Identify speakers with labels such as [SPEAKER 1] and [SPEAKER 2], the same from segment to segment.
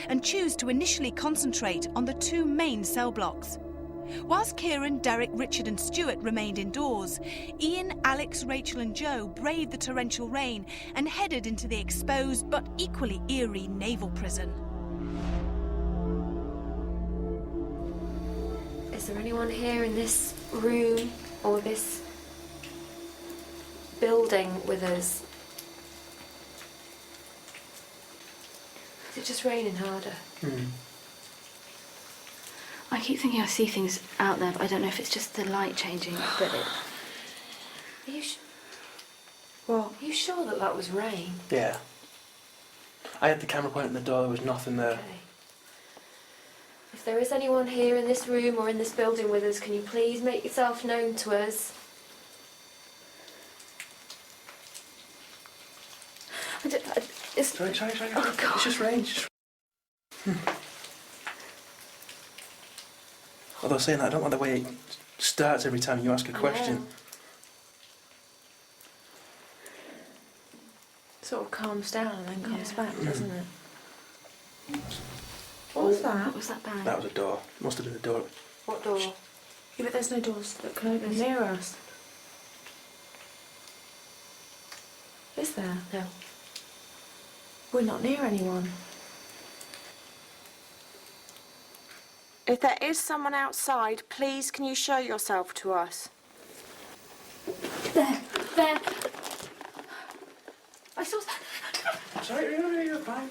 [SPEAKER 1] and choose to initially concentrate on the 2 main cell blocks. Whilst Kieran, Derek, Richard and Stuart remained indoors, Ian, Alex, Rachel and Joe braved the torrential rain and headed into the exposed but equally eerie naval prison.
[SPEAKER 2] Is there anyone here in this room or this building with us? Is it just raining harder?
[SPEAKER 3] I keep thinking I see things out there, but I don't know if it's just the light changing. But
[SPEAKER 2] Are you Are you sure that that was rain?
[SPEAKER 4] Yeah. I had the camera pointing at the door, there was nothing there.
[SPEAKER 2] Okay. If there is anyone here in this room or in this building with us, can you please make yourself known to us?
[SPEAKER 4] Sorry.
[SPEAKER 2] Oh, God.
[SPEAKER 4] It's just rain. Although saying that, I don't like the way it starts every time you ask a question.
[SPEAKER 2] Sort of calms down and then comes back, doesn't it?
[SPEAKER 3] What was that? What was that bang?
[SPEAKER 4] That was a door. Must have been a door.
[SPEAKER 2] What door?
[SPEAKER 5] Yeah, but there's no doors that can open near us. Is there?
[SPEAKER 2] No.
[SPEAKER 5] We're not near anyone. If there is someone outside, please can you show yourself to us?
[SPEAKER 3] There. I saw that.
[SPEAKER 4] Sorry, you're fine.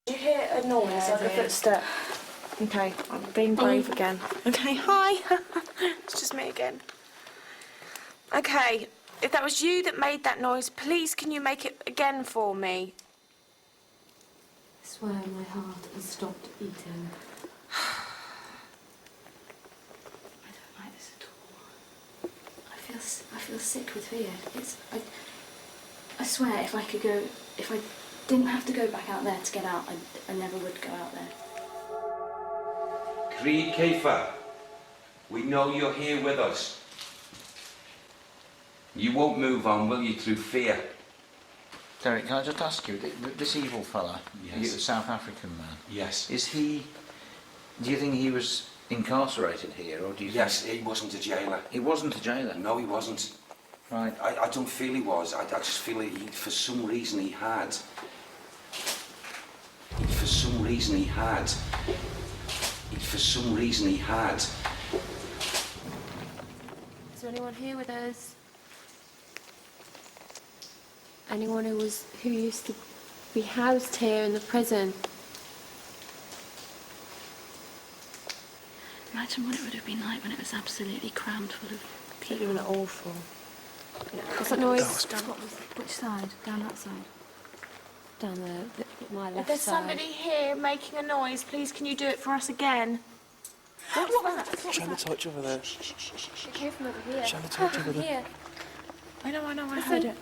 [SPEAKER 5] Did you hear a noise, like a footstep? Okay, I'm being brave again. Okay, hi. It's just me again. Okay, if that was you that made that noise, please can you make it again for me?
[SPEAKER 3] I swear my heart has stopped beating. I don't like this at all. I feel sick with fear. I swear if I didn't have to go back out there to get out, I never would go out there.
[SPEAKER 6] Creed Kiefer, we know you're here with us. You won't move on, will you, through fear?
[SPEAKER 7] Derek, can I just ask you, this evil fella,
[SPEAKER 6] Yes.
[SPEAKER 7] the South African man,
[SPEAKER 6] Yes.
[SPEAKER 7] do you think he was incarcerated here, or do you
[SPEAKER 6] Yes,
[SPEAKER 7] think...
[SPEAKER 6] he wasn't a jailer.
[SPEAKER 7] He wasn't a jailer?
[SPEAKER 6] No, he wasn't.
[SPEAKER 7] Right.
[SPEAKER 6] I don't feel he was. I just feel that for some reason he had. For some reason he had.
[SPEAKER 2] Is there anyone here with us? Anyone who used to be housed here in the prison?
[SPEAKER 3] Imagine what it would have been like when it was absolutely crammed full of
[SPEAKER 5] It would
[SPEAKER 3] people.
[SPEAKER 5] have been awful.
[SPEAKER 2] What's that noise?
[SPEAKER 3] Which side? Down that side?
[SPEAKER 2] Down my
[SPEAKER 5] If
[SPEAKER 2] left
[SPEAKER 5] there's
[SPEAKER 2] side.
[SPEAKER 5] somebody here making a noise, please can you do it for us again?
[SPEAKER 4] Shine the torch over there.
[SPEAKER 2] It came from over here.
[SPEAKER 4] Shine the torch over there.
[SPEAKER 2] Here.
[SPEAKER 5] I know, I heard it.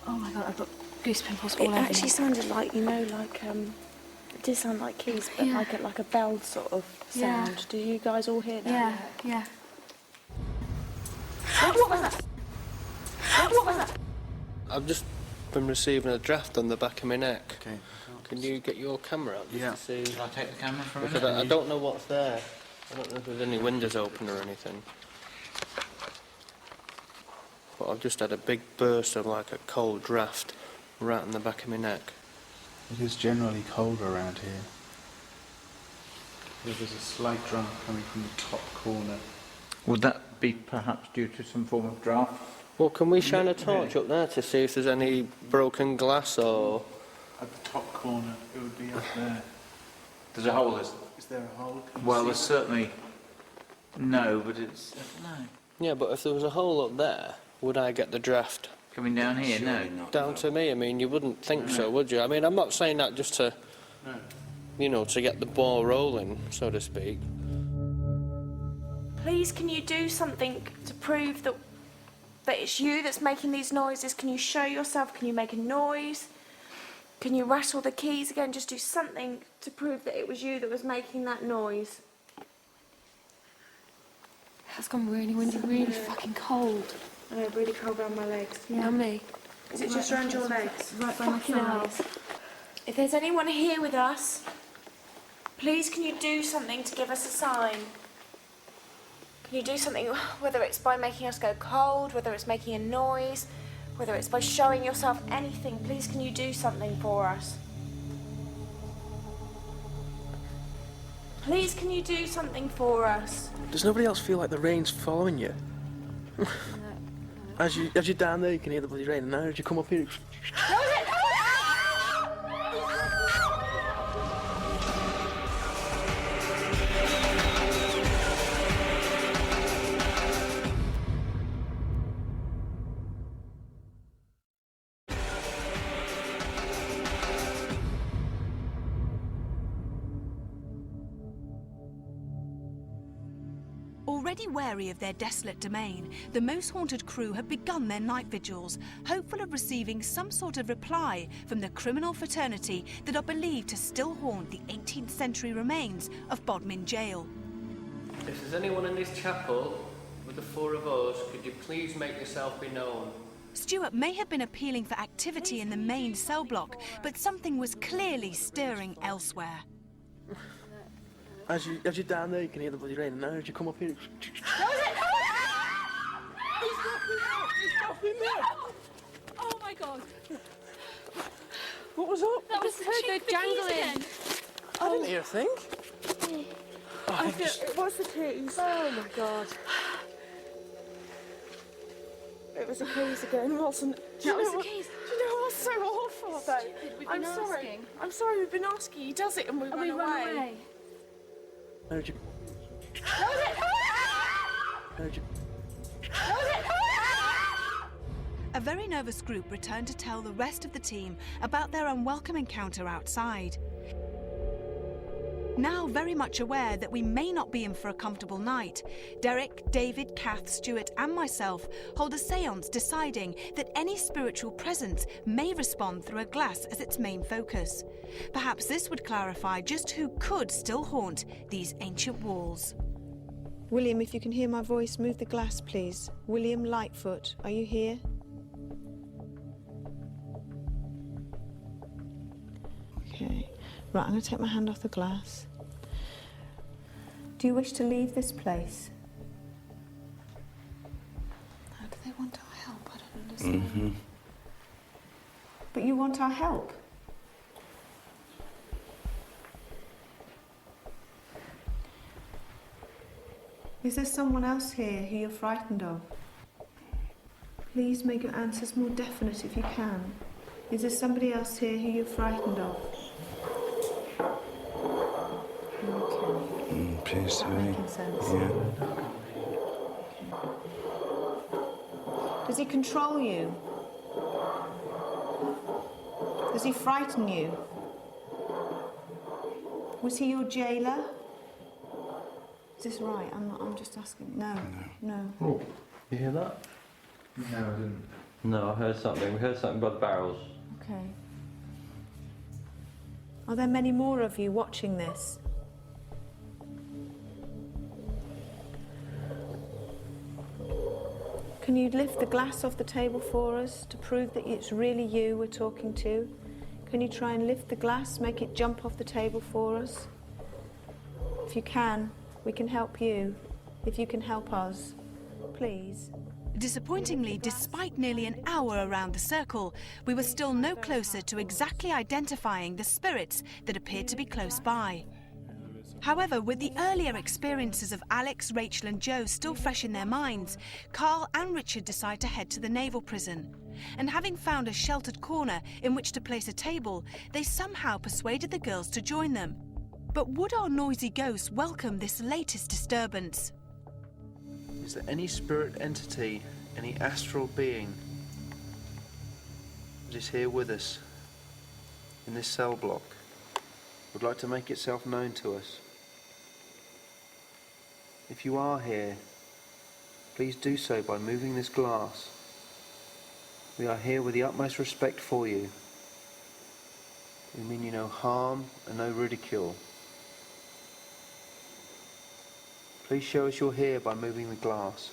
[SPEAKER 3] Oh my God, I've got goose pimples all
[SPEAKER 5] It
[SPEAKER 3] over
[SPEAKER 5] actually
[SPEAKER 3] me.
[SPEAKER 5] sounded like, it did sound like keys, but
[SPEAKER 3] Yeah.
[SPEAKER 5] like a bell sort of
[SPEAKER 3] Yeah.
[SPEAKER 5] sound. Do you guys all hear that?
[SPEAKER 3] Yeah.
[SPEAKER 8] I've just been receiving a draft on the back of my neck.
[SPEAKER 7] Okay.
[SPEAKER 8] Can you get your camera out just to see?
[SPEAKER 7] Shall I take the camera from
[SPEAKER 8] Because I don't know what's there. I don't know if there's any windows open or anything. But I've just had a big burst of like a cold draft right in the back of my neck.
[SPEAKER 9] It is generally colder around here. There's a slight draft coming from the top corner.
[SPEAKER 7] Would that be perhaps due to some form of draft?
[SPEAKER 8] Well, can we shine a torch up there to see if there's any broken glass or...
[SPEAKER 9] At the top corner, it would be up there.
[SPEAKER 7] There's a hole, is
[SPEAKER 9] Is there a hole? Can you
[SPEAKER 7] Well,
[SPEAKER 9] see
[SPEAKER 7] there's
[SPEAKER 9] that?
[SPEAKER 7] certainly... No, but it's... I don't know.
[SPEAKER 8] Yeah, but if there was a hole up there, would I get the draft
[SPEAKER 7] Coming down here? No.
[SPEAKER 6] Surely not,
[SPEAKER 8] down
[SPEAKER 6] no.
[SPEAKER 8] to me? I mean, you wouldn't think so, would you? I mean, I'm not saying that just to, to get the ball rolling, so to speak.
[SPEAKER 5] Please can you do something to prove that it's you that's making these noises? Can you show yourself? Can you make a noise? Can you rattle the keys again? Just do something to prove that it was you that was making that noise.
[SPEAKER 2] It's gone really windy, really fucking cold.
[SPEAKER 5] I know, really cold around my legs.
[SPEAKER 2] How many?
[SPEAKER 5] Is it just around your legs?
[SPEAKER 3] Right by my thighs.
[SPEAKER 5] If there's anyone here with us, please can you do something to give us a sign? Can you do something, whether it's by making us go cold, whether it's making a noise, whether it's by showing yourself, anything, please can you do something for us? Please can you do something for us?
[SPEAKER 4] Does nobody else feel like the rain's following you? As you're down there, you can hear the bloody rain, and now as you come up here...
[SPEAKER 1] Already wary of their desolate domain, the most haunted crew have begun their night vigils, hopeful of receiving some sort of reply from the criminal fraternity that are believed to still haunt the 18th century remains of Bodmin Gaol.
[SPEAKER 8] If there's anyone in this chapel with the four of us, could you please make yourself be known?
[SPEAKER 1] Stuart may have been appealing for activity in the main cell block, but something was clearly stirring elsewhere.
[SPEAKER 4] As you're down there, you can hear the bloody rain, and now as you come up here...
[SPEAKER 3] Oh my god.
[SPEAKER 4] What was up?
[SPEAKER 3] That was the jangling.
[SPEAKER 4] I didn't hear a thing.
[SPEAKER 5] It was the keys. Oh my god. It was the keys again, wasn't it?
[SPEAKER 3] That was the keys.
[SPEAKER 5] Do you know what's so awful though?
[SPEAKER 3] We've been asking.
[SPEAKER 5] I'm sorry, we've been asking. He does it and we run away.
[SPEAKER 4] Now as you...
[SPEAKER 1] A very nervous group returned to tell the rest of the team about their unwelcome encounter outside. Now very much aware that we may not be in for a comfortable night, Derek, David, Kath, Stuart and myself hold a séance deciding that any spiritual presence may respond through a glass as its main focus. Perhaps this would clarify just who could still haunt these ancient walls.
[SPEAKER 10] William, if you can hear my voice, move the glass, please. William Lightfoot, are you here? Okay. Right, I'm going to take my hand off the glass. Do you wish to leave this place?
[SPEAKER 5] How do they want our help? I don't understand.
[SPEAKER 10] But you want our help? Is there someone else here who you're frightened of? Please make your answers more definite if you can. Is there somebody else here who you're frightened of? Okay.
[SPEAKER 6] Please,
[SPEAKER 10] That making sense?
[SPEAKER 6] Yeah.
[SPEAKER 10] Does he control you? Does he frighten you? Was he your jailer? Is this right? I'm just asking. No.
[SPEAKER 11] Oh, you hear that?
[SPEAKER 9] No, I didn't.
[SPEAKER 11] No, I heard something. We heard something by the barrels.
[SPEAKER 10] Okay. Are there many more of you watching this? Can you lift the glass off the table for us to prove that it's really you we're talking to? Can you try and lift the glass, make it jump off the table for us? If you can, we can help you. If you can help us, please.
[SPEAKER 1] Disappointingly, despite nearly an hour around the circle, we were still no closer to exactly identifying the spirits that appeared to be close by. However, with the earlier experiences of Alex, Rachel and Joe still fresh in their minds, Carl and Richard decide to head to the naval prison. And having found a sheltered corner in which to place a table, they somehow persuaded the girls to join them. But would our noisy ghosts welcome this latest disturbance?
[SPEAKER 4] Is there any spirit entity, any astral being that is here with us in this cell block, would like to make itself known to us? If you are here, please do so by moving this glass. We are here with the utmost respect for you. We mean you no harm and no ridicule. Please show us you're here by moving the glass.